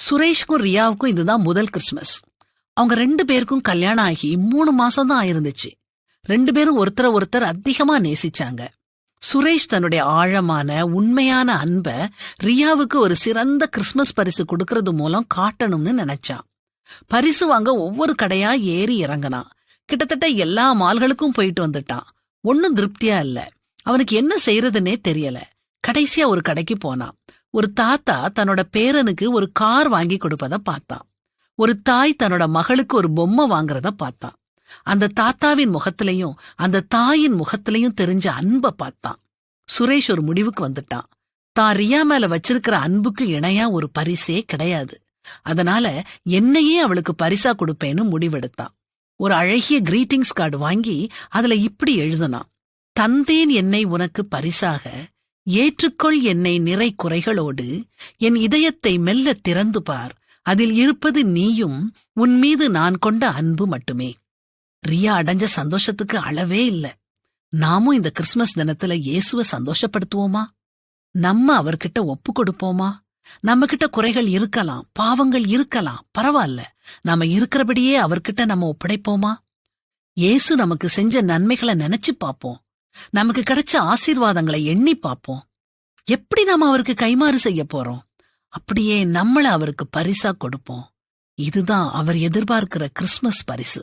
சுரேஷ்க்கும் ரியாவுக்கும் இதுதான் முதல் கிறிஸ்துமஸ். அவங்க 2 பேருக்கும் கல்யாணம் ஆகி 3 மாசம் தான் ஆயிருந்துச்சு. 2 பேரும் ஒருத்தர் அதிகமா நேசிச்சாங்க. சுரேஷ் தன்னுடைய ஆழமான உண்மையான அன்ப ரியாவுக்கு ஒரு சிறந்த கிறிஸ்துமஸ் பரிசு கொடுக்கறது மூலம் காட்டணும்னு நினைச்சான். பரிசு வாங்க ஒவ்வொரு கடையா ஏறி இறங்கினான். கிட்டத்தட்ட எல்லா மால்களுக்கும் போயிட்டு வந்துட்டான். ஒன்னும் திருப்தியா இல்ல. அவனுக்கு என்ன செய்யறதுன்னே தெரியல. கடைசியா ஒரு கடைக்கு போனான். ஒரு தாத்தா தன்னோட பேரனுக்கு ஒரு கார் வாங்கி கொடுப்பத பார்த்தான். ஒரு தாய் தன்னோட மகளுக்கு ஒரு பொம்மை வாங்குறத பார்த்தான். அந்த தாத்தாவின் முகத்திலையும் அந்த தாயின் முகத்திலையும் தெரிஞ்ச அன்பை பார்த்தான். சுரேஷ் ஒரு முடிவுக்கு வந்துட்டான். தான் ரியா மேல வச்சிருக்கிற அன்புக்கு இணையா ஒரு பரிசே கிடையாது. அதனால என்னையே அவளுக்கு பரிசா கொடுப்பேன்னு முடிவெடுத்தான். ஒரு அழகிய கிரீட்டிங்ஸ் கார்டு வாங்கி அதுல இப்படி எழுதினான்: தந்தேன் என்னை உனக்கு பரிசாக, ஏற்றுக்கொள் என்னை நிறை குறைகளோடு, என் இதயத்தை மெல்ல திறந்து பார், அதில் இருப்பது நீயும் உன் மீது நான் கொண்ட அன்பு மட்டுமே. ரியா அடைஞ்ச சந்தோஷத்துக்கு அளவே இல்ல. நாமும் இந்த கிறிஸ்துமஸ் தினத்துல இயேசுவை சந்தோஷப்படுத்துவோமா? நம்ம அவர்கிட்ட ஒப்பு கொடுப்போமா? நம்ம கிட்ட குறைகள் இருக்கலாம், பாவங்கள் இருக்கலாம், பரவாயில்ல. நாம இருக்கிறபடியே அவர்கிட்ட நம்ம ஒப்படைப்போமா? இயேசு நமக்கு செஞ்ச நன்மைகளை நினைச்சு பாப்போம். நமக்கு கிடைச்ச ஆசீர்வாதங்களை எண்ணி பாப்போம். எப்படி நாம அவருக்கு கைமாறு செய்ய போறோம்? அப்படியே நம்மள அவருக்கு பரிசா கொடுப்போம். இதுதான் அவர் எதிர்பார்க்கிற கிறிஸ்துமஸ் பரிசு.